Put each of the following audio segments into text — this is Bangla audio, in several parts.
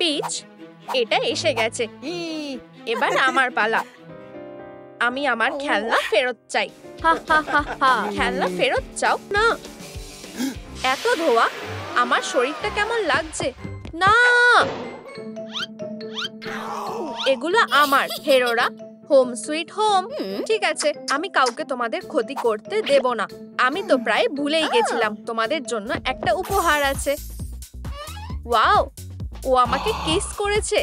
পিচ, এটা এসে গেছে। এবার আমার পালা। আমি আমার খেলনা ফেরত চাই। হা হা হা হা। খেলনা ফেরত চাও না? এত ধোয়া, আমার শরীরটা কেমন লাগছে। না, এগুলো আমার হেরোরা। Home sweet home. ঠিক আছে, আমি কাউকে তোমাদের ক্ষতি করতে দেব না। আমি তো প্রায় ভুলেই গেছিলাম তোমাদের জন্য একটা উপহার আছে। ওয়াও, ও আমাকে কিস করেছে।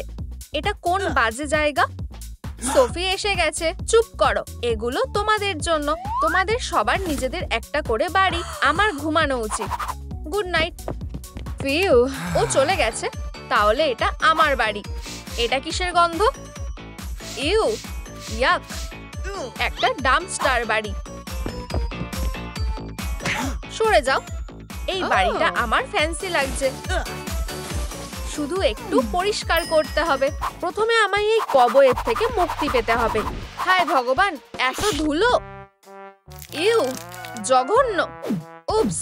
এটা কোন বাজে জায়গা? সোফি এসে গেছে। চুপ করো, এগুলো তোমাদের জন্য। তোমাদের সবার নিজেদের একটা করে বাড়ি। আমার ঘুমানো উচিত। Good night. ফিউ, ও চলে গেছে। তাহলে এটা আমার বাড়ি। এটা কিসের গন্ধ? ইউ, ইয়াক। একটা ডাম্পস্টার বাড়ি। সরে যাও। এই বাড়িটা আমার ফ্যান্সি লাগছে। শুধু একটু পরিষ্কার করতে হবে। প্রথমে আমায় এই কবয়ের থেকে মুক্তি পেতে হবে। হায় ভগবান, এত ধুলো। ইউ, জঘন্য। উপস।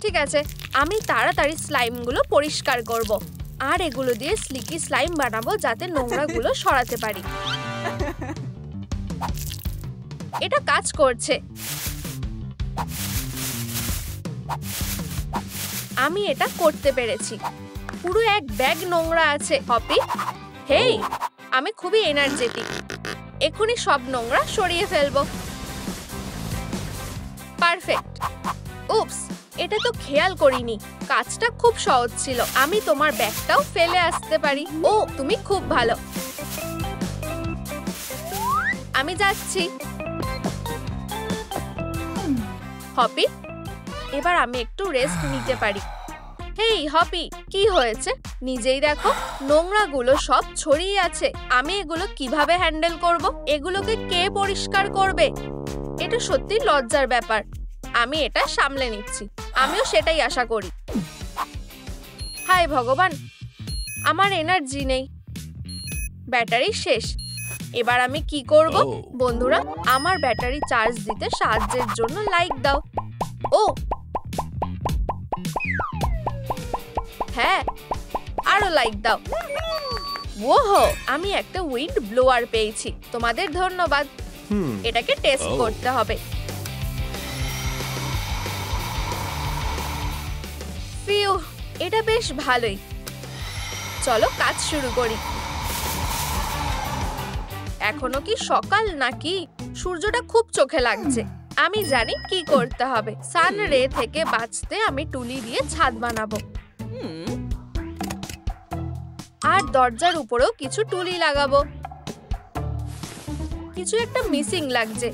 ঠিক আছে, আমি তাড়াতাড়ি স্লাইমগুলো পরিষ্কার করব। আর এগুলো দিয়ে স্লিকি স্লাইম বানাবো যাতে নোংরাগুলো সরাতে পারি। এটা কাজ করছে। আমি এটা করতে পেরেছি। পুরো এক ব্যাগ নোংরা আছে। হপি, হেই, আমি খুবই এনার্জেটিক। এখনই সব নোংরা সরিয়ে ফেলবো। পারফেক্ট। উপস, এটা তো খেয়াল করিনি। কাজটা খুব সহজ ছিল। আমি তোমার ব্যাগটাও ফেলে আসতে পারি। ও, তুমি খুব ভালো। আমি যাচ্ছি। হপি, এবার আমি একটু রেস্ট নিতে পারি। হেই হপি, কি হয়েছে? নিজেই দেখো, নোংরাগুলো সব ছড়িয়ে আছে। আমি এগুলো কিভাবে হ্যান্ডেল করব? এগুলোকে কে পরিষ্কার করবে? এটা সত্যি লজ্জার ব্যাপার। আমি এটা সামলে নিচ্ছি। আমিও সেটাই আশা করি। হায় ভগবান, আমার এনার্জি নেই। ব্যাটারি শেষ। এবার আমি কি করব? বন্ধুরা, আমার ব্যাটারি চার্জ দিতে সাহায্যের জন্য লাইক দাও। ও হ্যাঁ, আরো লাইক দাও। ওহো, আমি একটা উইন্ড ব্লোয়ার পেয়েছি। তোমাদের ধন্যবাদ। এটাকে টেস্ট করতে হবে। ফিউ, এটা বেশ ভালোই। চলো কাজ শুরু করি। এখনো কি সকাল নাকি? সূর্যটা খুব চোখে লাগছে। আমি জানি কি করতে হবে। সান রে থেকে বাঁচতে আমি তুলি দিয়ে ছাদ বানাবো। আর দরজার উপরেও কিছু তুলি লাগাবো। কিছু একটা মিসিং লাগছে।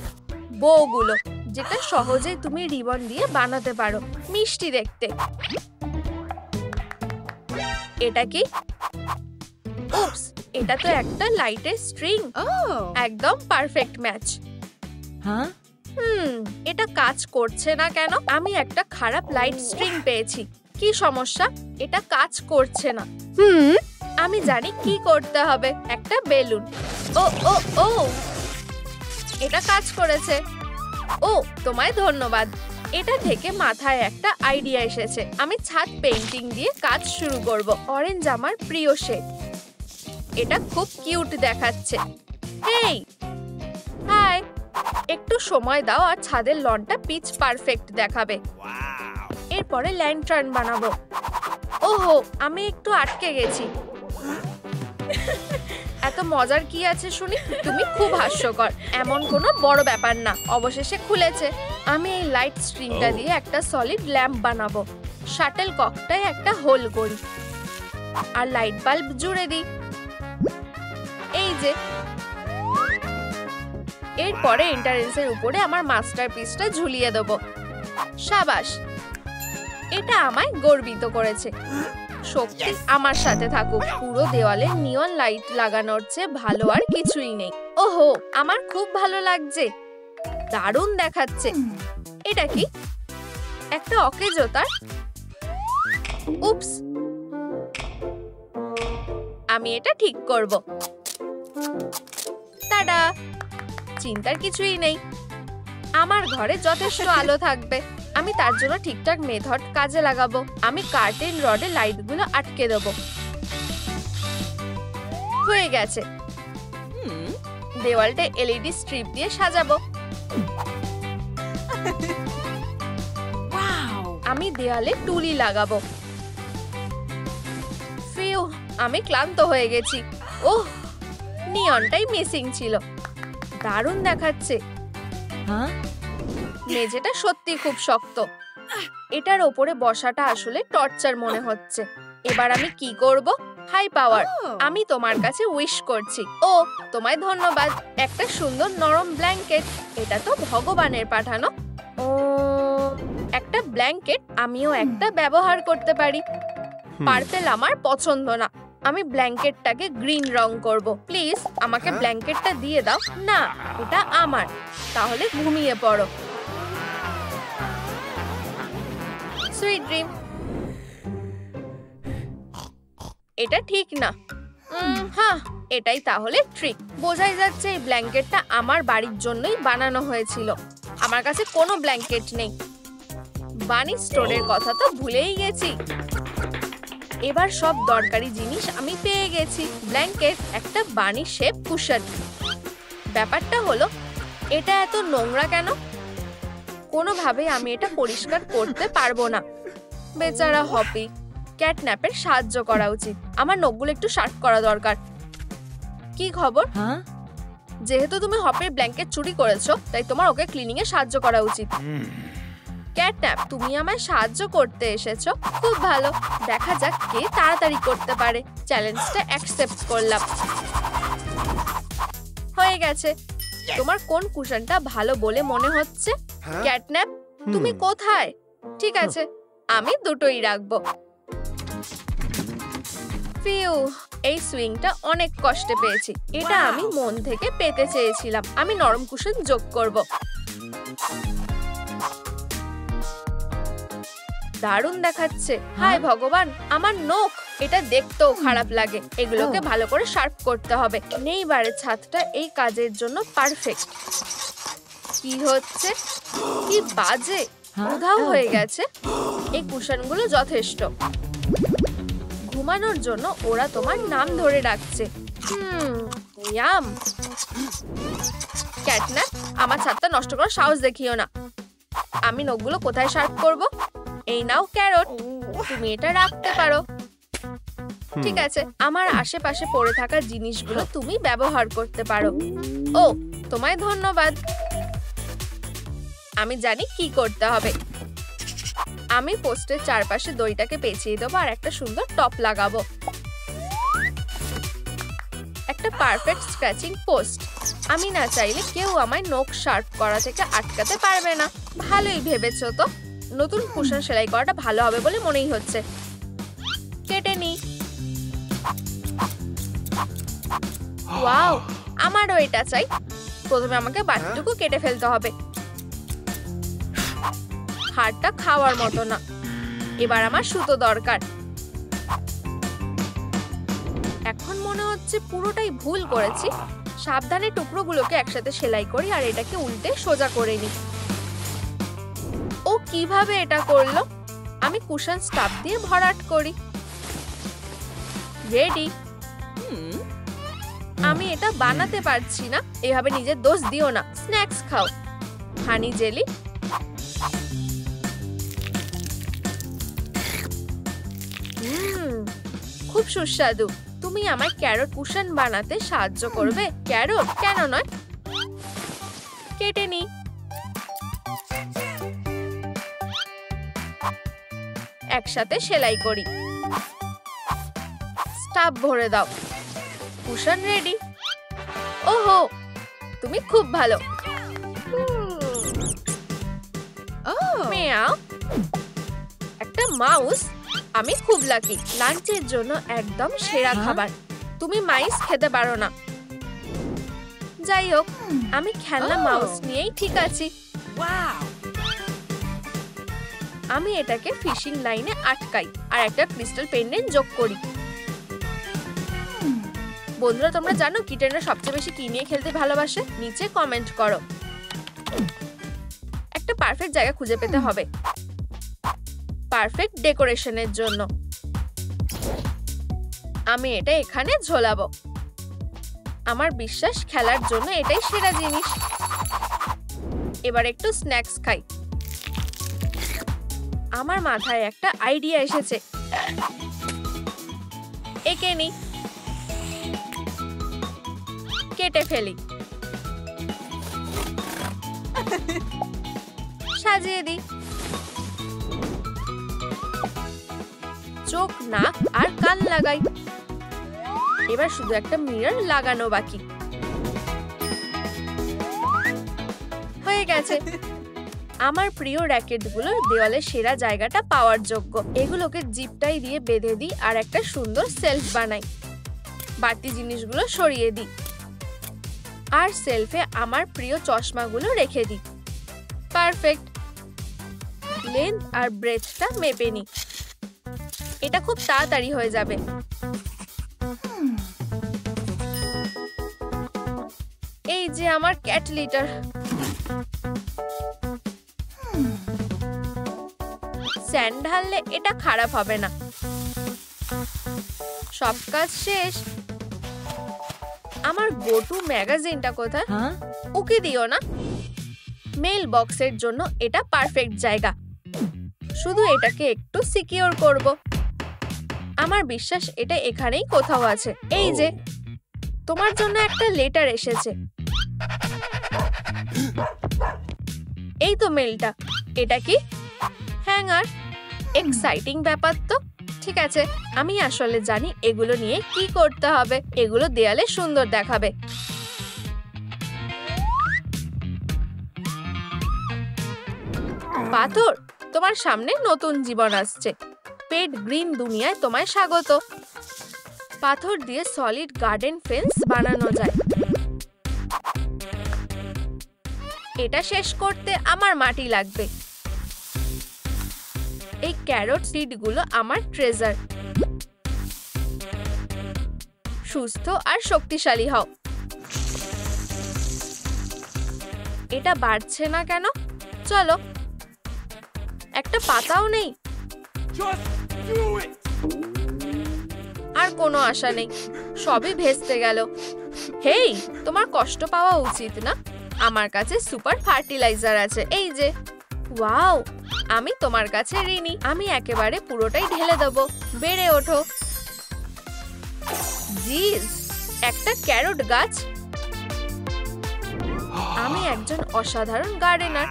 বউগুলো, যেটা সহজে তুমি রিবন দিয়ে বানাতে পারো। মিষ্টি দেখতে। এটা কি? উপস, এটা তো একটা লাইটের স্ট্রিং। একদম পারফেক্ট ম্যাচ। হ্যাঁ, এটা কাজ করছে না কেন? আমি একটা খারাপ লাইট স্ট্রিং পেয়েছি। কি সমস্যা? এটা কাজ করছে না। আমি জানি কি করতে হবে। একটা বেলুন। ও ও ও, এটা কাজ করেছে। ও, তোমায় ধন্যবাদ। এটা থেকে মাথায় একটা আইডিয়া এসেছে। আমি ছাদ পেইন্টিং দিয়ে কাজ শুরু করব। অরেঞ্জ আমার প্রিয় শেড। এটা খুব কিউট দেখাচ্ছে। হেই, হাই, একটু সময় দাও আর ছাদের লনটা পিচ পারফেক্ট দেখাবে। এরপরে ল্যান্টার্ন বানাবো। ওহো, আমি একটু আটকে গেছি। এত মজার কি আছে শুনি? তুমি খুব হাস্যকর। এমন কোনো বড় ব্যাপার না। অবশেষে খুলেছে। আমি এই লাইট স্ট্রিংটা দিয়ে একটা সলিড ল্যাম্প বানাবো। শাটল ককটায় একটা হোল করি আর লাইট বাল্ব জুড়ে দিই। এই যে। এরপরে এন্ট্রান্সের উপরে আমার মাস্টারপিসটা ঝুলিয়ে দেব। সাবাস, এটা আমায় গর্বিত করেছে। শক্তি আমার সাথে থাকুক। পুরো দেওয়ালে নিয়ন লাইট লাগানোর চেয়ে ভালো আর কিছুই নেই। ওহো, আমার খুব ভালো লাগছে। দারুণ দেখাচ্ছে। এটা কি? একটা অকেজো তার। উপস, আমি এটা ঠিক করব। টাডা, চিন্তার কিছুই নেই। আমার ঘরে যথেষ্ট আলো থাকবে। আমি তার জন্য ঠিকঠাক মেথড কাজে লাগাবো। আমি কার্টেন রডে লাইটগুলো আটকে দেবো। হয়ে গেছে। দেওয়ালটা এলইডি স্ট্রিপ দিয়ে সাজাবো। আমি দেওয়ালে টুলি লাগাবো। ফিউ, আমি ক্লান্ত হয়ে গেছি। ওহ, নিয়নটাই মিসিং ছিল। দারুণ দেখাচ্ছে। মেঝেটা সত্যি খুব শক্ত। এটার ওপরে বসাটা আসলে টর্চার মনে হচ্ছে। এবার আমি কি করব? হাই পাওয়ার, আমি তোমার কাছে উইশ করছি। ও, তোমায় ধন্যবাদ। একটা সুন্দর নরম ব্ল্যাঙ্কেট। এটা তো ভগবানের পাঠানো। ও, একটা ব্ল্যাঙ্কেট আমিও একটা ব্যবহার করতে পারি। পার্পেল আমার পছন্দ না। আমি ব্ল্যাঙ্কেটটাকে গ্রিন রং করব। প্লিজ আমাকে ব্ল্যাঙ্কেটটা দিয়ে দাও। না, এটা আমার। তাহলে ঘুমিয়ে পড়ো। Sweet dream. এটা ঠিক না। হ্যাঁ, এটাই তাহলে ট্রিক। বোঝাই যাচ্ছে এই ব্ল্যাঙ্কেটটা আমার বাড়ির জন্যই বানানো হয়েছিল। আমার কাছে কোনো ব্ল্যাঙ্কেট নেই। বানি স্টোরের কথা তো ভুলেই গেছি। এবার সব দরকারি জিনিস আমি পেয়ে গেছি। ব্ল্যাঙ্কেট, একটা বানি শেপ কুশন। ব্যাপারটা হলো, এটা এত নোংরা কেন? কোনোভাবে আমি এটা পরিষ্কার করতে পারবো না। বেচারা হপি। ক্যাটন্যাপের সাহায্য করা উচিত। আমার নখগুলো একটু শার্প করা দরকার। কি খবর? যেহেতু তুমি হপের ব্ল্যাঙ্কেট চুরি করেছো, তাই তোমার ওকে ক্লিনিং এ সাহায্য করা উচিত। ক্যাটন্যাপ, তুমি আমায় সাহায্য করতে এসেছো, খুব ভালো। দেখা যাক কে তাড়াতাড়ি করতে পারে। চ্যালেঞ্জটা অ্যাকসেপ্ট করলাম। হয়ে গেছে। তোমার কোন কুশনটা ভালো বলে মনে হচ্ছে? ক্যাটন্যাপ, তুমি কোথায়? ঠিক আছে, আমি দুটোই রাখবো। ফিউ, এই সুইংটা অনেক কষ্টে পেয়েছি। এটা আমি মন থেকে পেতে চেয়েছিলাম। আমি নরম কুশন যোগ করব। দারুণ দেখাচ্ছে। হায় ভগবান, আমার নখ। এটা দেখতেও খারাপ লাগে। এগুলোকে ভালো করে শার্প করতে হবে। নেইবারের ছাদটা এই কাজের জন্য পারফেক্ট। কি হচ্ছে? কি বাজে! উধাও হয়ে গেছে। এই কুশনগুলো যথেষ্ট। ঘুমানোর জন্য ওরা তোমার নাম ধরে ডাকছে। ইয়াম। ক্যাটন্যাপ, আমার ছাদটা নষ্ট করার সাহস দেখিও না। আমি নখগুলো কোথায় শার্প করব? এই নাও ক্যারট, তুমি এটা রাখতে পারো। ঠিক আছে, আমার আশেপাশে পড়ে থাকা জিনিসগুলো তুমি ব্যবহার করতে পারো। ও, তোমায় ধন্যবাদ। আমি জানি কি করতে হবে। আমি পোস্টের চারপাশে দড়িটাকে পেঁচিয়ে দেবো আর একটা সুন্দর টপ লাগাবো। একটা পারফেক্ট স্ক্র্যাচিং পোস্ট। আমি না চাইলে কেউ আমায় নখ শার্প করা থেকে আটকাতে পারবে না। ভালোই ভেবেছো তো। নতুন কুশন সেলাই করাটা ভালো হবে বলে মনেই হচ্ছে। কেটে নি। ওয়াও, আমারও এটা চাই। প্রথমে আমাকে বাকিটুকু কেটে ফেলতে হবে। হাড়টা খাওয়ার মতো না। এবার আমার সুতো দরকার। এখন মনে হচ্ছে পুরোটাই ভুল করেছি। সাবধানে টুকরোগুলোকে একসাথে সেলাই করি আর এটাকে উল্টে সোজা করে নিই। ও কিভাবে এটা করলো? আমি কুশন স্টাফ দিয়ে ভরাট করি। রেডি। আমি এটা বানাতে পারছি না। এভাবে নিজের দোষ দিও না। স্ন্যাক্স খাও। হানি জেলি। খুব সুস্বাদু। তুমি আমায় ক্যারট কুশন বানাতে সাহায্য করবে? ক্যারট কেন নয়। কেটে নি। একসাথে সেলাই করি। স্টাফ ভরে দাও। Cushion ready. ওহো, তুমি খুব ভালো। মিয়াও। একটা মাউস। আমি খুব লাকি। লাঞ্চের জন্য একদম সেরা খাবার। তুমি মাইস খেতে পারো না। যাই হোক, আমি খেলনা মাউস নিয়েই ঠিক আছি। আমি এটাকে ফিশিং লাইনে আটকাই আর একটা ক্রিস্টাল পেন্ডেন্ট যোগ করি। বন্ধুরা, তোমরা জানো কিটেনরা সবচেয়ে বেশি কি নিয়ে খেলতে ভালোবাসে? নিচে কমেন্ট করো। একটা পারফেক্ট জায়গা খুঁজে পেতে হবে পারফেক্ট ডেকোরেশনের জন্য। আমি এটা এখানে ঝোলাবো। আমার বিশ্বাস খেলার জন্য এটাই সেরা জিনিস। এবার একটু স্ন্যাক্স খাই। আমার মাথায় একটা আইডিয়া এসেছে। একে নি, কেটে ফেলি, সাজিয়ে দিই। চোখ, নাক আর কান লাগাই। এবার শুধু একটা মিরর লাগানো বাকি। হয়ে গেছে। আমার প্রিয় র্যাকেটগুলো দেওয়ালে সেরা জায়গাটা পাওয়ার যোগ্য। এগুলোকে জিপটাই দিয়ে বেঁধে দিই আর একটা সুন্দর সেলফ বানাই। বাড়তি জিনিসগুলো সরিয়ে দিই আর সেলফে আমার প্রিয় চশমাগুলো রেখে দিই। পারফেক্ট। লেন্থ আর ব্রেথটা মেপে নিই। এটা খুব তাড়াতাড়ি হয়ে যাবে। এই যে আমার ক্যাট লিটার। স্যান্ড ঢাললে এটা খারাপ হবে না। সব কাজ শেষ। আমার গো টু ম্যাগাজিনটা কোথায়? ওকে দিও না। মেল বক্সের জন্য এটা পারফেক্ট জায়গা। শুধু এটাকে একটু সিকিউর করব। আমার বিশ্বাস এটা এখানেই কোথাও আছে। এই যে, তোমার জন্য একটা লেটার এসেছে। এই তো মেলটা। এটা কি? হ্যাঙ্গার। এক্সাইটিং ব্যাপার তো। ঠিক আছে, আমি আসলে জানি এগুলো নিয়ে কি করতে হবে। এগুলো দেয়ালে সুন্দর দেখাবে। পাথর, তোমার সামনে নতুন জীবন আসছে। পেট গ্রিন দুনিয়ায় তোমায় স্বাগত। পাথর দিয়ে সলিড গার্ডেন ফেন্স বানানো যায়। এটা শেষ করতে আমার মাটি লাগবে। এই ক্যারট সিডগুলো আমার ট্রেজার। সুস্থ আর শক্তিশালী হও। এটা বাড়ছে না কেন? চলো, একটা পাতাও নেই। আর কোনো আশা নেই। সবই ভেস্তে গেল। হেই, তোমার কষ্ট পাওয়া উচিত না। আমার কাছে সুপার ফার্টিলাইজার আছে। এই যে, ওয়াও, আমি তোমার কাছে ঋণী। আমি একেবারে পুরোটাই ঢেলে দেবো। বেড়ে ওঠো। জিজ, একটা ক্যারট গাছ। আমি একজন অসাধারণ গার্ডেনার।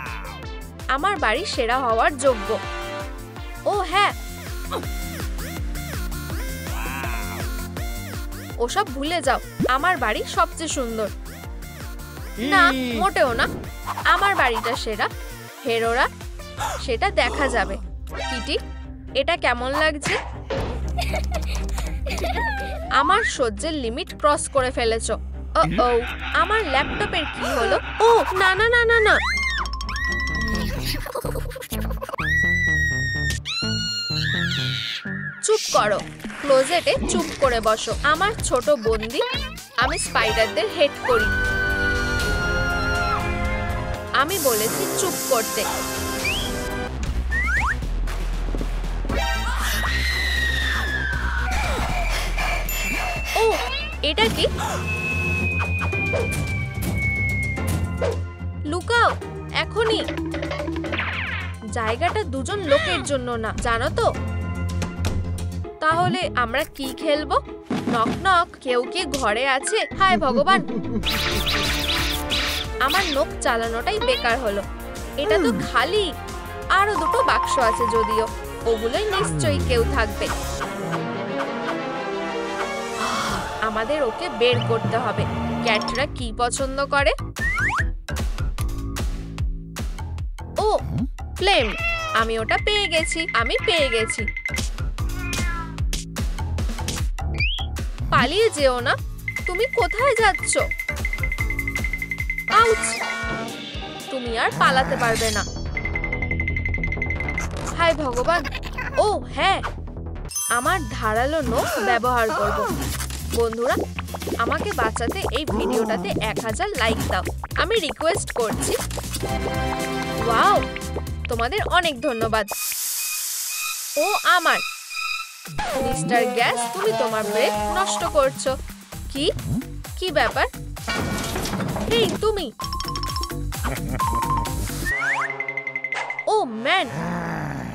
আমার বাড়ি সেরা হওয়ার যোগ্য। ও হ্যাঁ, ওসব ভুলে যাও। আমার বাড়ি সবচেয়ে সুন্দর। না, মোটেও না। আমার বাড়িটা সেরা। হেরোরা, সেটা দেখা যাবে। কিটি, এটা কেমন লাগছে? আমার সহ্যের লিমিট ক্রস করে ফেলেছো। ও, আমার ল্যাপটপের কি হলো? ও না না না না না। চুপ করো। ক্লোজেটে চুপ করে বসো। আমার ছোট বন্দি। আমি স্পাইডারদের হেড করি। আমি বলেছি চুপ করতে। ও, এটা কি? লুকাও এখনই। জায়গাটা দুজন লোকের জন্য না, জানো তো? তাহলে আমরা কি খেলবো? Knock knock. কেউ কি ঘরে আছে? হায় ভগবান, আমার নখ চালানোটাই বেকার হলো। এটা তো খালি। আরো দুটো বাক্স আছে যদিও। ওগুলোই নিশ্চয়ই কেউ থাকবে। আমাদের ওকে বের করতে হবে। ক্যাটরা কি পছন্দ করে? ও, ফ্লেম। আমি ওটা পেয়ে গেছি। আমি পেয়ে গেছি। পালিয়ে যেও না। তুমি কোথায় যাচ্ছ? আউচ! তুমি আর পালাতে পারবে না। হায় ভগবান। ও হ্যাঁ, আমার ধারালো নখ ব্যবহার করব। বন্ধুরা, আমাকে বাঁচাতে এই ভিডিওটাতে 1000 লাইক দাও। আমি রিকোয়েস্ট করছি। ওয়াও, তোমাদের অনেক ধন্যবাদ। ও আমার মিস্টার গ্যাস, তুমি তোমার ব্রেথ নষ্ট করছো। কি? কি ব্যাপার? এই তুমি! ও ম্যান,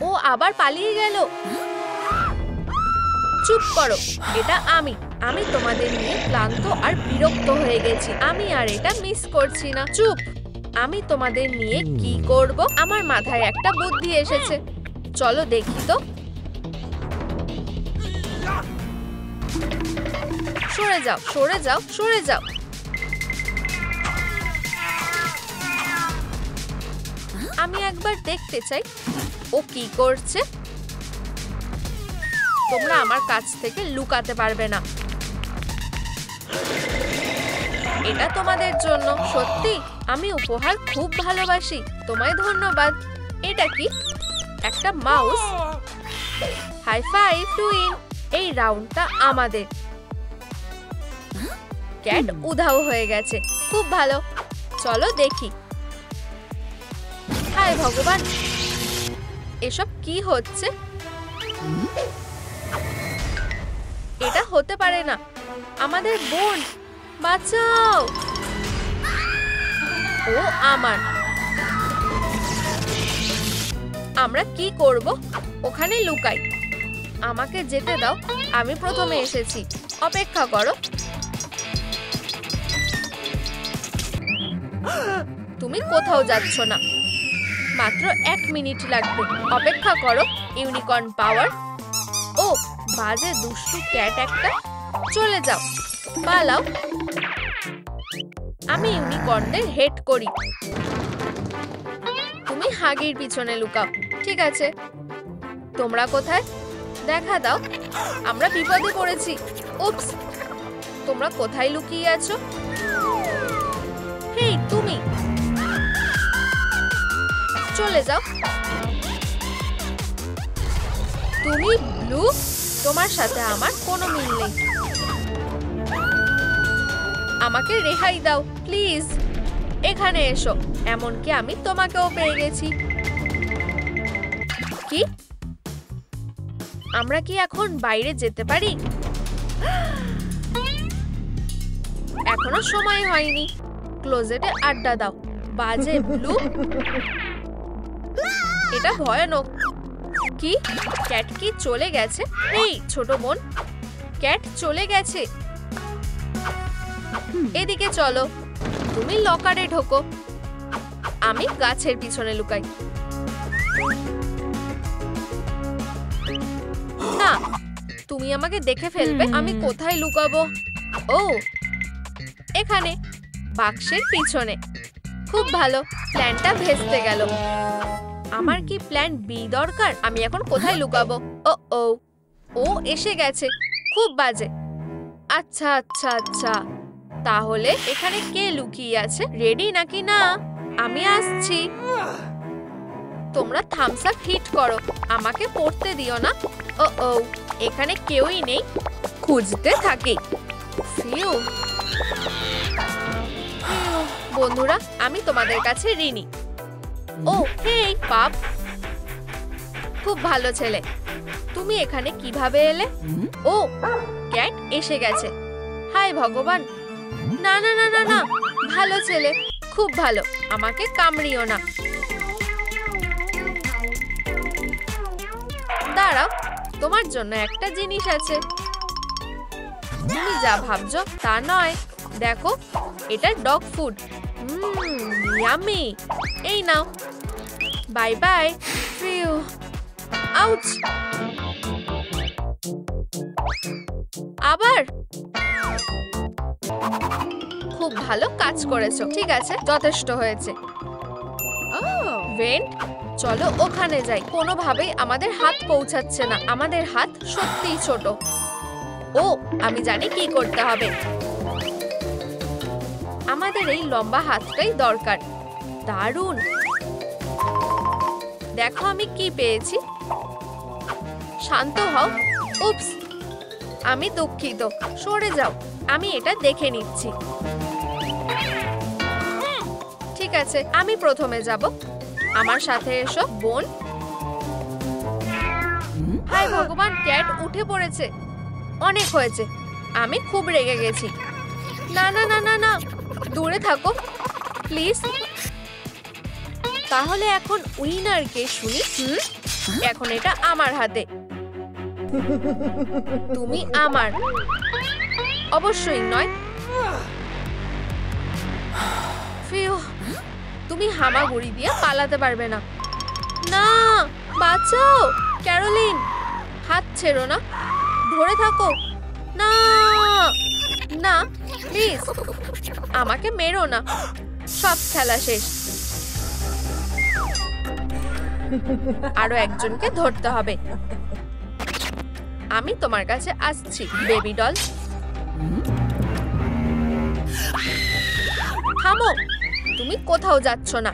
ও আবার পালিয়ে গেল। চুপ করো, এটা আমি তোমাদের নিয়ে ক্লান্ত আর বিরক্ত হয়ে গেছি। আমি আর এটা মিস করছি না। চুপ! আমি তোমাদের নিয়ে কি করব? আমার মাথায় একটা বুদ্ধি এসেছে। চলো দেখি তো। সরে যাও, সরে যাও, সরে যাও। আমি একবার দেখতে চাই ও কি করছে। তোমরা আমার কাছ থেকে লুকাতে পারবে না। এটা তোমাদের জন্য। সত্যি আমি উপহার খুব ভালোবাসি। তোমায় ধন্যবাদ। এটা কি? একটা mouse. High five two in. এই রাউন্ডটা আমাদের। ক্যাট উধাও হয়ে গেছে। খুব ভালো, চলো দেখি। হায় ভগবান, এসব কি হচ্ছে? এটা হতে পারে না। আমাদের বোন, বাঁচাও। ও আমার। আমরা কি করব? ওখানে লুকাই। আমাকে যেতে দাও, আমি প্রথমে এসেছি। অপেক্ষা করো। তুমি কোথাও যাচ্ছ না। মাত্র 1 মিনিট লাগবে। অপেক্ষা করো। ইউনিকর্ন পাওয়ার। ও বাজে দুষ্টু ক্যাট একটা। চলে যাও, পালাও। আমি ইউনিকর্নদের হেড করি। তুমি হাগির পিছনে লুকাও। ঠিক আছে। তোমরা কোথায়? দেখা দাও। আমরা বিপদে পড়েছি। উপস! তোমরা কোথায় লুকিয়ে আছো? হেই তুমি, চলে যাও। তুমি ব্লু, তোমার সাথে আমার কোনো মিল নেই। আমাকে রেহাই দাও প্লিজ। এখানে এসো। এমনকি আমি তোমাকেও পেয়ে গেছি। কি? আমরা কি এখন বাইরে যেতে পারি? এখনো সময় হয়নি। ক্লোজেটে আড্ডা দাও। বাজে ব্লু। এটা ভয়ানক। কি? ক্যাট কি চলে গেছে? এই ছোট বোন, ক্যাট চলে গেছে। এদিকে চলো। তুমি লকারে ঢোকো। আমি গাছের পিছনে লুকাই। না, তুমি আমাকে দেখে ফেলবে। আমি কোথায় লুকাবো? ও এখানে, বাক্সের পিছনে। খুব ভালো, প্ল্যানটা ভেস্তে গেল। আমার কি প্ল্যান বি দরকার? আমি এখন কোথায় লুকাবো? ও ও ও এসে গেছে। খুব বাজে। আচ্ছা আচ্ছা আচ্ছা, তাহলে এখানে কে লুকিয়ে আছে? রেডি নাকি না? আমি আসছি। তোমরা থামস আপ হিট করো। আমাকে পড়তে দিও না। ও ও এখানে কেউই নেই। খুঁজতে থাকি। ফিউ। বন্ধুরা, আমি তোমাদের কাছে ঋণী। ও হেই পাপ, খুব ভালো ছেলে। তুমি এখানে কিভাবে এলে? ও ক্যাট এসে গেছে। হায় ভগবান। না না না না না, ভালো ছেলে, খুব ভালো। আমাকে কামড়িও না। দাঁড়াও, তোমার জন্য একটা জিনিস আছে। তুমি যা ভাবছো তা নয়। দেখো, এটা ডগ ফুড। ইয়াম্মি। এই নাও। Bye bye. ফিউ। আউচ। আবার। খুব ভালো কাজ করেছো। ঠিক আছে, যথেষ্ট হয়েছে। ভেন্ট, চলো ওখানে যাই। কোনোভাবেই আমাদের হাত পৌঁছাচ্ছে না। আমাদের হাত সত্যিই ছোট। ও আমি জানি কি করতে হবে। আমাদের এই লম্বা হাতটাই দরকার। দারুণ। দেখো আমি কি পেয়েছি। শান্ত হও। উপস, আমি দুঃখিত। সরে যাও, আমি এটা দেখে নিচ্ছি। ঠিক আছে, আমি প্রথমে যাব। আমার সাথে এসো বোন। হায় ভগবান, ক্যাট উঠে পড়েছে। অনেক হয়েছে। আমি খুব রেগে গেছি। না না না না না, দূরে থাকো প্লিজ। তাহলে এখন উইনার কে শুনি? এখন এটা আমার হাতে, তুমি আমার। অবশ্যই নয়। ফিউ, তুমি হামাগুড়ি দিয়ে পালাতে পারবে না। না, বাঁচাও ক্যারোলিন, হাত ছেড়ো না, ধরে থাকো। না না প্লিজ, আমাকে মেরো না, সব খেলা শেষ। আরো একজনকে ধরতে হবে। আমি তোমার কাছে আসছি বেবি ডল। থামো, তুমি কোথাও যাচ্ছ না।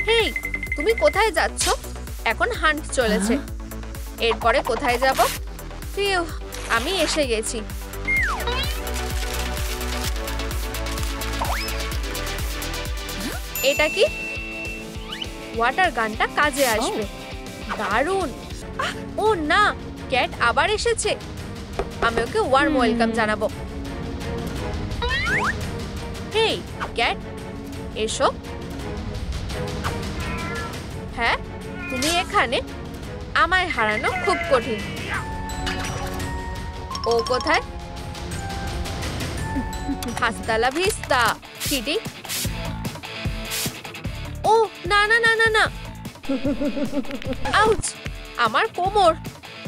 হেই, তুমি কোথায় যাচ্ছ? এখন হান্ট চলেছে, এরপরে কোথায় যাব? ফিউ, আমি এসে গেছি। এটা কি? ওয়াটার গানটা কাজে আসবে, দারুণ। ও না, ক্যাট আবার এসেছে। আমি ওকে ওয়ার্ম ওয়েলকাম জানাবো। হেই ক্যাট, এসো। হ্যাঁ, তুমি এখানে? আমায় হারানো খুব কঠিন। ও কোথায়? হাস্তালা ভিস্তা কিটি। ও না না না না না, আউচ, আমার কোমর।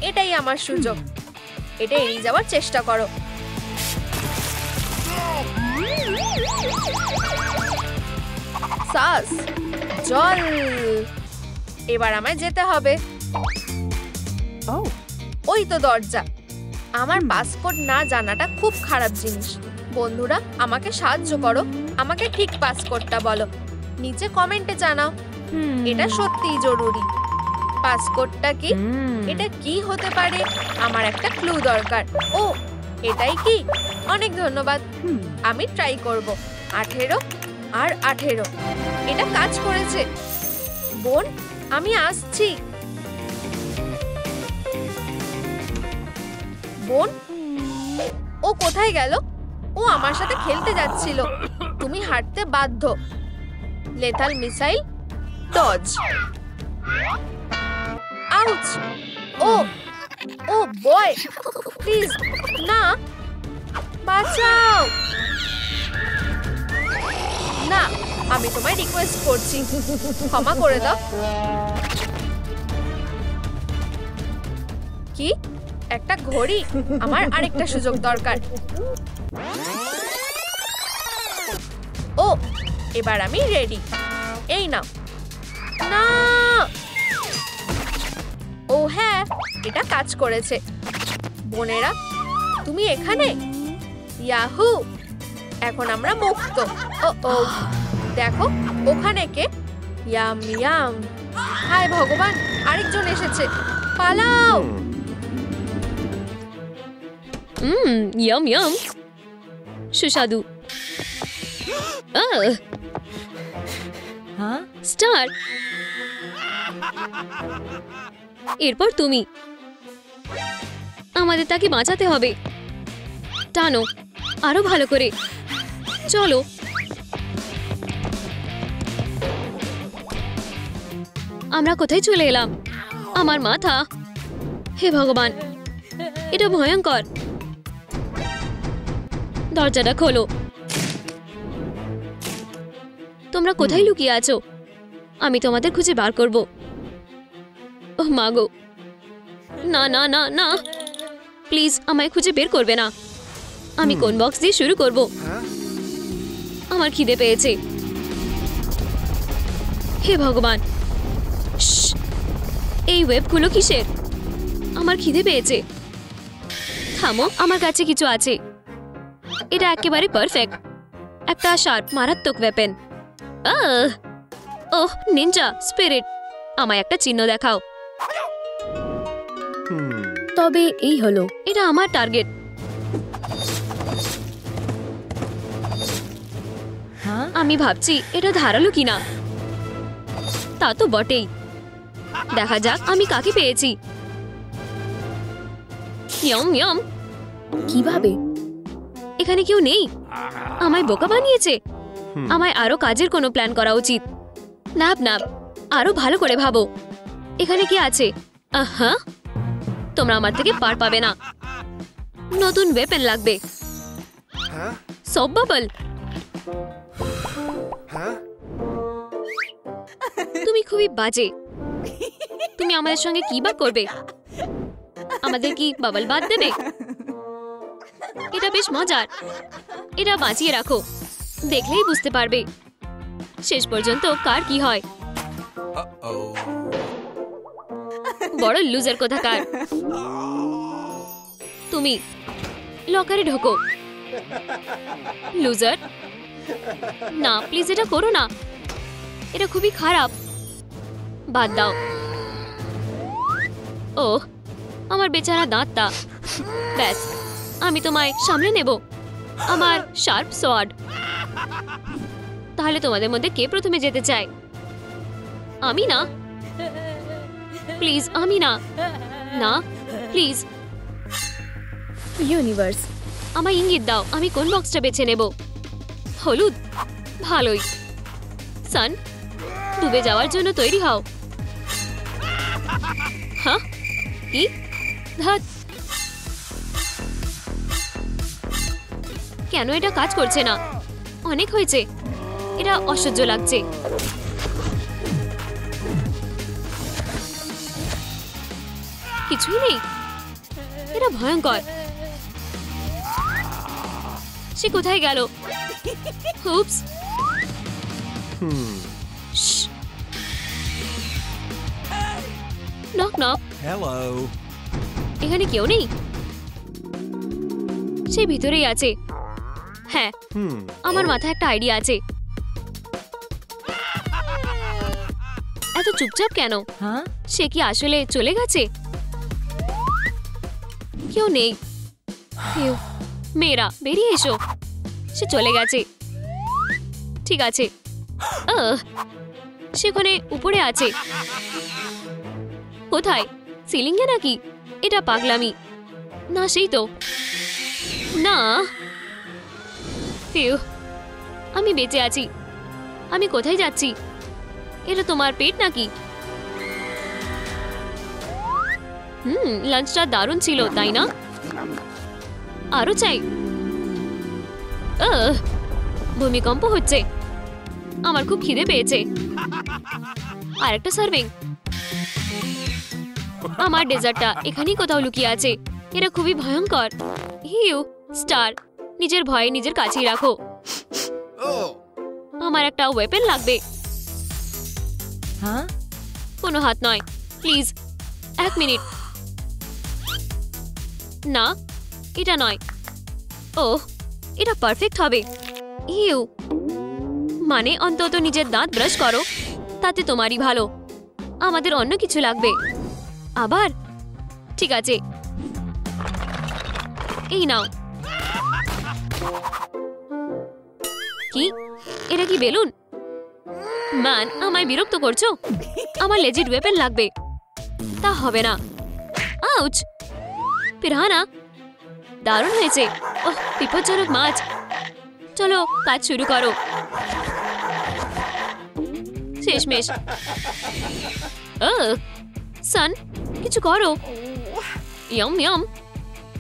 এটাই আমার সুযোগ, এটা এড়িয়ে যাওয়ার চেষ্টা করো। সাস, জল। এবার আমায় যেতে হবে। ওই তো দরজা। আমার পাসপোর্ট না জানাটা খুব খারাপ জিনিস। বন্ধুরা, আমাকে সাহায্য করো, আমাকে ঠিক পাসপোর্টটা বলো। নিচে কমেন্টে জানাও, এটা সত্যিই জরুরি। পাসপোর্টটা কি? এটা কি হতে পারে? আমার একটা ক্লু দরকার। ও, এটাই কি? অনেক ধন্যবাদ, আমি ট্রাই করব। 18 আর 18, এটা কাজ করেছে। বোন, আমি আসছি। বোন, ও কোথায় গেল? ও আমার সাথে খেলতে যাচ্ছিল। তুমি হাঁটতে বাধ্য। Lethal missile, dodge. Ouch! Oh oh boy, please না, বাঁচাও। না, আমি তোমায় রিকোয়েস্ট করছি, ক্ষমা করে দাও। কি? একটা ঘড়ি? আমার আরেকটা সুযোগ দরকার। ও, এবার আমি রেডি। এই নাও। না, ও হ্যাঁ, এটা কাজ করেছে। বোনেরা, তুমি এখানে? ইয়াহু, এখন আমরা মুক্ত। ও ও, দেখো ওখানে কে? Yam yam. হায় ভগবান, আরেকজন এসেছে, পালাও। ইয়াম ইয়াম, সুস্বাদু। স্টার, এরপর তুমি। আমাদের তাকে বাঁচাতে হবে। টানো আরো ভালো করে, চলো। আমরা কোথায় চলে এলাম? আমার মাথা, হে ভগবান, এটা ভয়ঙ্কর। দরজাটা খোলো। তোমরা কোথায় লুকিয়ে আছো? আমি তোমাদের খুঁজে বার করব। ওহ মা গো, না না না না, প্লিজ আমায় খুঁজে বের করবে না। আমি কোন বক্স দিয়ে শুরু করব? আমার খিদে পেয়েছে। হে ভগবান, এই ওয়েবগুলো কিসের? আমার খিদে পেয়েছে। থামো, আমার কাছে কিছু আছে। এটা একেবারে পারফেক্ট, একটা শার্প মারাত্মক ওয়েপেন। ওহ নিনজা স্পিরিট, আমায় একটা চিহ্ন দেখাও। তবে এই হলো, এটা আমার টার্গেট। আমি ভাবছি এটা ধারালো কিনা। তা তো বটেই। দেখা যাক আমি কাকে পেয়েছি। ইয়ম ইয়ম। কিভাবে? এখানে কেউ নেই। আমায় বোকা বানিয়েছে। আমায় আরো কাজের কোনো প্ল্যান করা উচিত। নাপ নাপ, আরো ভালো করে ভাবো। এখানে কি আছে? আহা, তোমরা আমার থেকে পার পাবে না। নতুন ওয়েপেন লাগবে। সব বাবল, তুমি খুবই বাজে। তুমি আমাদের সঙ্গে কি বা করবে? আমাদের কি বাবল বাদ দেবে? এটা বেশ মজার। এটা বাঁচিয়ে রাখো, দেখলেই বুঝতে পারবে শেষ পর্যন্ত কার কি হয়। বড় লুজার কোথাকার। তুমি লকারে ঢোকো। লুজার, না প্লিজ এটা করো না। এটা খুবই খারাপ। বাদ দাও। ও আমার বেচারা দাঁতটা। ব্যাস, আমি তোমায় সামলে নেব। আমার শার্প সোয়ার্ড। তাহলে তোমাদের মধ্যে কে প্রথমে যেতে চায়? আমি না, প্লিজ আমি না। না প্লিজ। ইউনিভার্স, আমায় ইঙ্গিত দাও আমি কোন বক্সটা বেছে নেব। হলুদ, ভালোই। সান, ডুবে যাওয়ার জন্য তৈরি হও। হ্যাঁ কি? ধাত, কেন এটা কাজ করছে না? অনেক হয়েছে, এটা অসহ্য লাগছে। কিছুই নেই, এটা ভয়ঙ্কর। সে কোথায় গেল? হুপস। Knock knock. হ্যালো। এখানে কেউ নেই। সে ভিতরেই আছে। হ্যাঁ, আমার মাথায় একটা আইডিয়া আছে। এত চুপচাপ কেন? সে কি আসলে চলে গেছে? কেউ নেই। মেয়েরা বেরিয়ে এসো। সে চলে গেছে। ঠিক আছে, সেখানে উপরে আছে। কোথায়? সিলিংয়ে নাকি? এটা পাগলামি। না সেই তো না। ফিউ, আমি বেঁচে আছি। আমি কোথায় যাচ্ছি? এটা তোমার পেট নাকি? লাঞ্চটা দারুণ ছিল তাই না? আরো চাই। ভূমিকম্প হচ্ছে। আমার খুব খিদে পেয়েছে। আরেকটা সার্ভিং। আমার ডেজার্টটা এখানেই কোথাও লুকিয়ে আছে। এটা খুবই ভয়ঙ্কর। হিউ স্টার, নিজের ভয়ে নিজের কাছেই রাখো। আমার একটা ওয়েপেন লাগবে। কোনো হাত নয় প্লিজ। 1 মিনিট। না এটা নয়। ও এটা পারফেক্ট হবে। ইউ, মানে অন্তত নিজের দাঁত ব্রাশ করো, তাতে তোমারই ভালো। আমাদের অন্য কিছু লাগবে। আবার ঠিক আছে, এই নাও। কি এটা কি বেলুন? ম্যান, আমায় বিরক্ত করছো। আমার লেজিট ওয়েপেন লাগবে। তা হবে না। আউচ, পিরানা। দারুণ হয়েছে। ওহ, বিপজ্জনক মাছ। চলো কাজ শুরু করো। শেষমেশ। সান, কিছু করো। ইয়ম ইয়ম।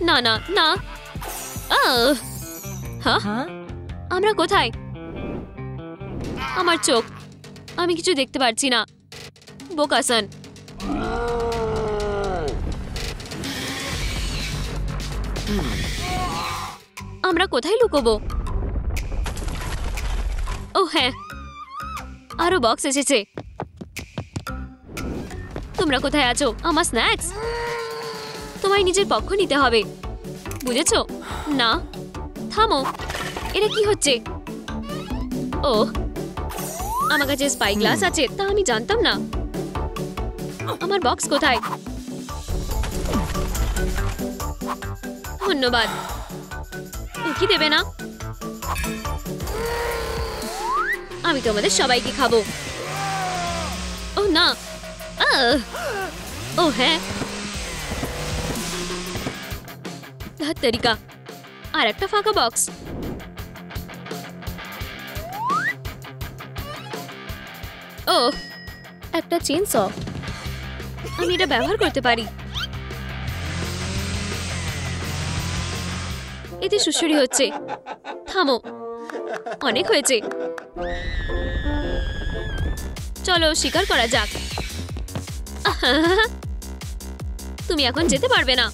না না না। হ্যাঁ, আমরা কোথায়? আমার চোখ, আমি কিছু দেখতে পারছি না। বোকা সান। আমরা কোথায় লুকোবো? ও হ্যাঁ, আরো বক্স এসেছে। তোমরা কোথায় আছো? আমার স্ন্যাক্স। তোমায় নিজের পক্ষ নিতে হবে, বুঝেছো? না থামো। এটা কি হচ্ছে? ও, আমার কাছে স্পাই গ্লাস আছে, তা আমি জানতাম না। আমার বক্স কোথায়? ধন্যবাদ। কি দেবে না? আমি তোমাদের সবাইকে খাবো। ও না। ও হ্যাঁ, তরিকা। আর একটা ফাঁকা বক্স। ও, একটা চেনস। আমি এটা ব্যবহার করতে পারি। এতে সুড়সুড়ি হচ্ছে। থামো, অনেক হয়েছে। চলো শিকার করা যাক। তুমি এখন যেতে পারবে না।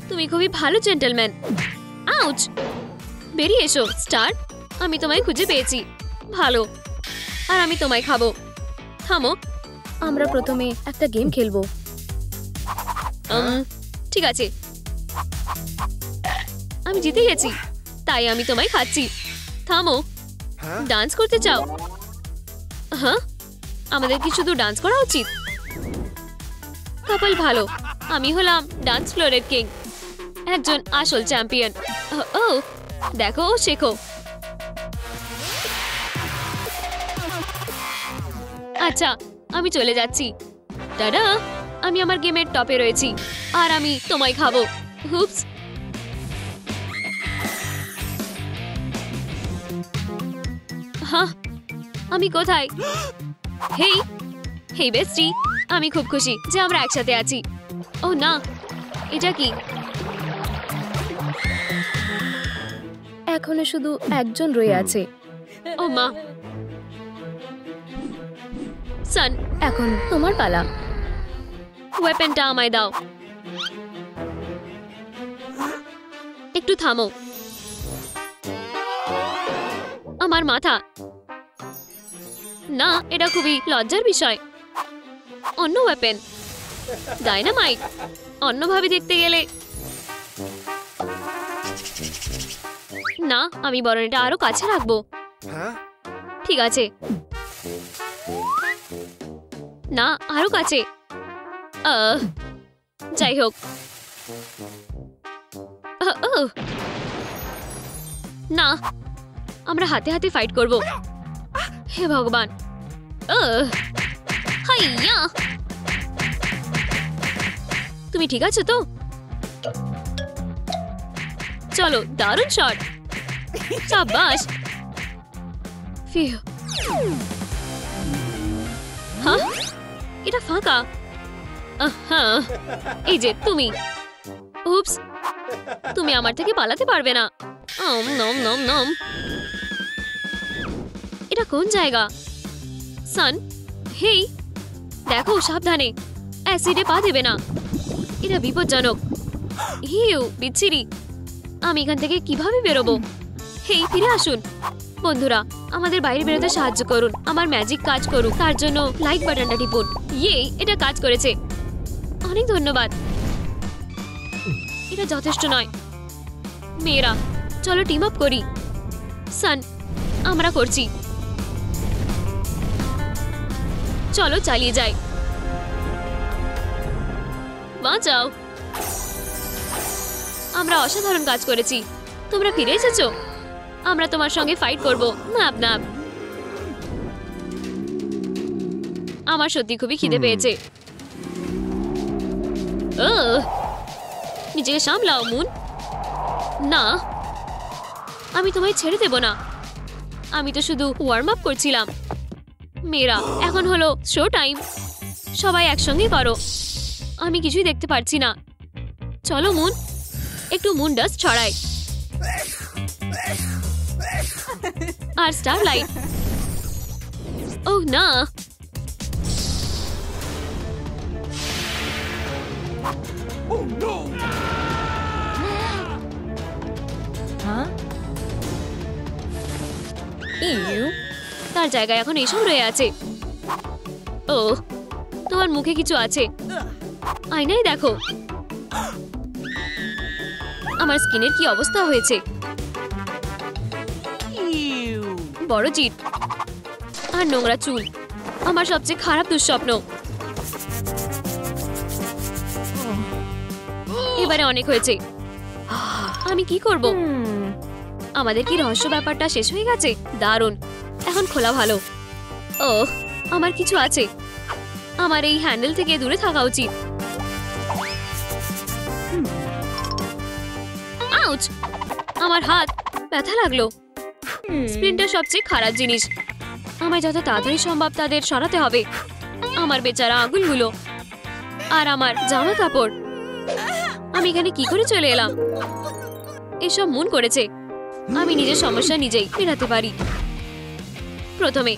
তুমি খুবই ভালো জেন্টলম্যান। আউচ! বেরিয়ে এসো স্টার। আমি তোমায় খুঁজে পেয়েছি। ভালো, আর আমি তোমায় খাবো। থামো, আমরা প্রথমে একটা গেম খেলবো। ঠিক আছে, আমি জিতে গেছি, তাই আমি তোমায় খাচ্ছি। থামো, ডান্স করতে চাও? হ্যাঁ, আমাদের কি শুধু ডান্স করা উচিত? কপাল ভালো, আমি হলাম ডান্স ফ্লোরের কিং, একজন আসল চ্যাম্পিয়ন। ও দেখো, শেখো। আচ্ছা, আমি চলে যাচ্ছি। টাটা। আমি আমার গেমের টপে রয়েছি, আর আমি তোমায় খাবো। হুপস। হ্যাঁ, আমি কোথায়? হেই হেই বেস্টি, আমি খুব খুশি যে আমরা একসাথে আছি। ও না, এটা কি? এখনো শুধু একজন রয়ে আছে। ও মা। সান, এখন তোমার পালা। ওয়েপেনটা আমায় দাও। একটু থামো। আমার মাথা। না, এটা খুবই লজ্জার বিষয়। অন্য ওয়েপেন, ডাইনামাইট। অন্যভাবে দেখতে গেলে না, আমি বরং এটা আরো কাছে রাখবো। ঠিক আছে, না, আরো কাছে। যাই হোক। না, আমরা হাতে হাতে ফাইট করব। হে ভগবান। হাইয়া! তুমি ঠিক আছো তো? চলো, দারুণ শট। শাবাশ। ফিউ। হ্যাঁ, এটা ফাঁকা। হ্যাঁ, এই যে তুমি। উপস, তুমি আমার থেকে পালাতে পারবে না। নম নম নম। এটা কোন জায়গা? সান, হেই দেখো, সাবধানে, অ্যাসিডে পা দেবে না। এটা বিপজ্জনক। হিউ, বিচ্ছিরি। আমি এখান থেকে কিভাবে বেরোবো? হেই, ফিরে আসুন বন্ধুরা, আমাদের বাইরে বেরোতে সাহায্য করুন। আমার ম্যাজিক কাজ করুক, তার জন্য লাইক বাটনটা টিপুন। ইয়ে, এটা কাজ করেছে। অনেক ধন্যবাদ। এটা যথেষ্ট নয়। মেয়েরা, চলো টিম আপ করি। সান, আমরা করছি। চলো চালিয়ে যাই। বাঁচাও। আমরা অসাধারণ কাজ করেছি। তোমরা ফিরে এসেছো? আমরা তোমার সঙ্গে ফাইট করব। নাপ নাপ। আমার সত্যি খুবই খিদে পেয়েছে। নিজেকে সামলাও মুন। না, আমি তোমায় ছেড়ে দেব না। আমি তো শুধু ওয়ার্ম আপ করছিলাম। মেয়েরা, এখন হলো শো টাইম। সবাই একসঙ্গে করো। আমি কিছুই দেখতে পারছি না। চলো মুন, একটু মুন ডাস্ট ছড়াই। আর স্টারলাইট। ওহ না, তার জায়গায় এখন এইসব রয়ে আছে। ও, তোমার মুখে কিছু আছে। আয়নায় দেখো। আমার স্কিনের কি অবস্থা হয়েছে। বড় জিট আর নোংরা চুল। আমার সবচেয়ে খারাপ দুঃস্বপ্ন। এবারে অনেক হয়েছে। আমি কি করব? আমাদের কি রহস্য ব্যাপারটা শেষ হয়ে গেছে? দারুণ, এখন খোলা ভালো। ও, আমার কিছু আছে। আমার এই হ্যান্ডেল থেকে দূরে থাকা উচিত। আউচ! আমার হাত ব্যথা লাগলো। স্প্রিন্টার সবচেয়ে খারাপ জিনিস। আমায় যত তাড়াতাড়ি সম্ভব তাদের সরাতে হবে। আমার বেচারা আঙুলগুলো আর আমার জামা কাপড়। আমি এখানে কি করে চলে এলাম? এসব মন করেছে। আমি নিজের সমস্যা নিজেই মেটাতে পারি। প্রথমে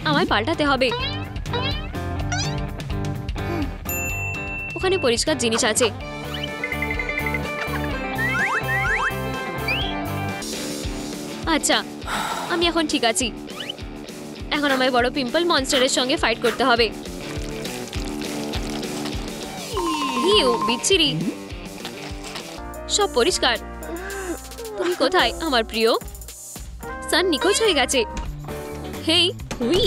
আমায় পাল্টাতে হবে। ওখানে পরিষ্কার জিনিস আছে। আচ্ছা, আমি এখন ঠিক আছি। এখন আমায় বড় পিম্পল মনস্টারের সঙ্গে ফাইট করতে হবে। ইউ, বিচ্ছিরি। সব পরিষ্কার। তুমি কোথায় আমার প্রিয়? সান নিখোঁজ হয়ে গেছে। হেই, হুই,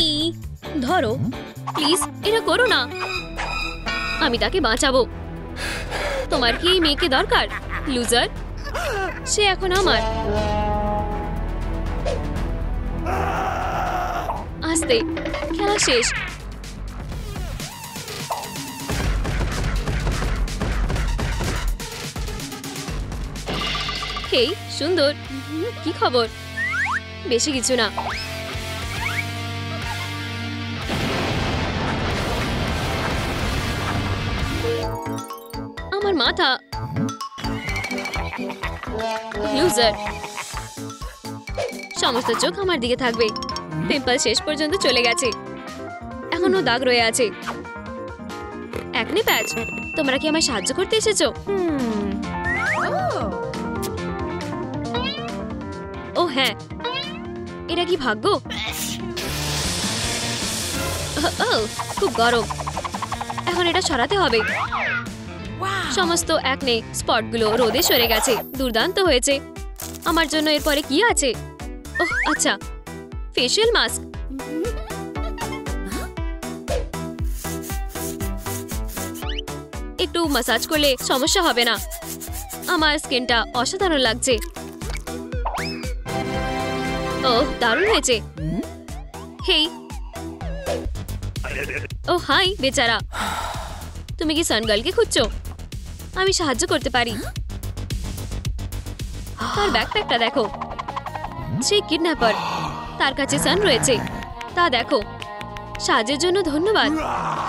ধরো প্লিজ, এটা করো না। আমি তাকে বাঁচাবো। তোমার কি এই মেয়েকে দরকার, লুজার? সে এখন আমার। আস্তে, খেলা শেষ। হেই, সুন্দর। কি খবর? বেশি কিছু না। আমার মাথা। লুজার। সমস্ত চোখ আমার দিকে থাকবে। পিম্পল শেষ পর্যন্ত চলে গেছে। এখনো দাগ রয়ে আছে। একনে প্যাচ, তোমরা কি আমায় সাহায্য করতে এসেছো? ও হ্যাঁ, এটা কি ভাগ্য? খুব গরম। এখন এটা সরাতে হবে। সমস্ত একনে স্পটগুলো রোদে সরে গেছে। দুর্দান্ত হয়েছে। আমার জন্য এরপরে কি আছে? ওহ আচ্ছা, ফেশিয়াল মাস্ক। একটু ম্যাসাজ করলে সমস্যা হবে না। আমার স্কিনটা অসাধারণ লাগছে। ওহ, দারুণ হয়েছে। হেই। ও হাই বেচারা। তুমি কি সানগার্লকে খুঁজছো? আমি সাহায্য করতে পারি। তার ব্যাকপ্যাকটা দেখো। সে কিডন্যাপার। তার কাছে সান রয়েছে। তা দেখো। সাহায্যের জন্য ধন্যবাদ।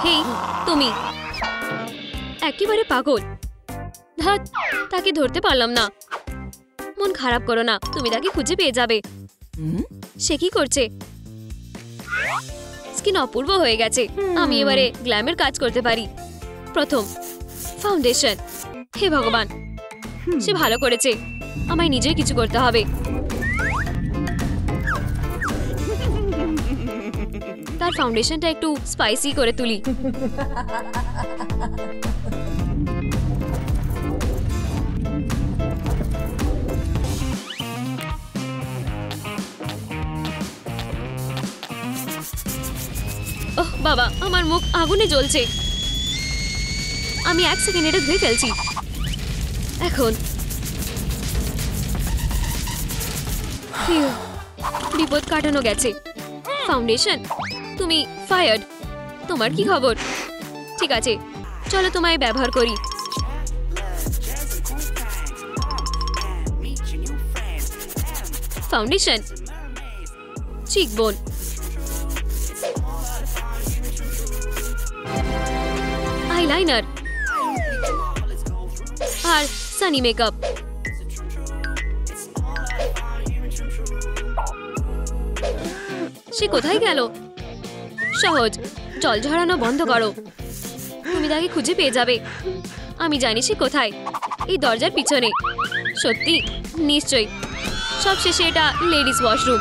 হেই, তুমি একেবারে পাগল। ধ্যাৎ, তাকে ধরতে পারলাম না। মন খারাপ করো না, তুমি তাকে খুঁজে পেয়ে যাবে। সে কি করছে? স্কিন অপূর্ব হয়ে গেছে। আমি এবারে গ্ল্যামের কাজ করতে পারি। প্রথম, ফাউন্ডেশন। হে ভগবান, সে ভালো করেছে। আমায় নিজেই কিছু করতে হবে। তার ফাউন্ডেশনটা একটু স্পাইসি করে তুলি। ওহ বাবা, আমার মুখ আগুনে জ্বলছে। আমি 1 সেকেন্ড এটা ধুয়ে ফেলছি। এখন বিপদ কাটানো গেছে। ফাউন্ডেশন, তুমি ফায়ার্ড। তোমার কি খবর? ঠিক আছে, চলো তোমায় ব্যবহার করি। ফাউন্ডেশন, চিকবোন, আইলাইনার আর সানি মেকআপ। সে কোথায় গেল? সহজ, জল ঝরানো বন্ধ করো। তুমি তাকে খুঁজে পেয়ে যাবে। আমি জানি সে কোথায়। এই দরজার পিছনে। সত্যি? নিশ্চয়ই। সবশেষে এটা লেডিস ওয়াশরুম।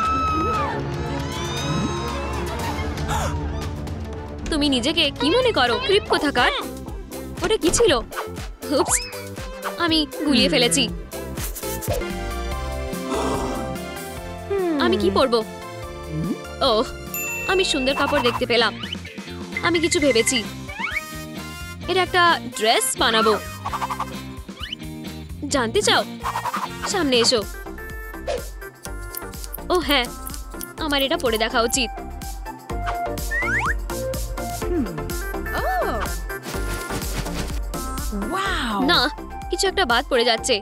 তুমি নিজেকে কি মনে করো, ক্রিপ কোথাকার? ওটা কি ছিল? উপস, আমি গুলিয়ে ফেলেছি। আমি কি পরবো? ওহ, আমি সুন্দর কাপড় দেখতে পেলাম। আমি কিছু ভেবেছি। এটা একটা ড্রেস বানাবো। জানতে চাও? সামনে এসো। ও হ্যাঁ, আমার এটা পরে দেখা উচিত। না, কিছু একটা বাদ পড়ে যাচ্ছে।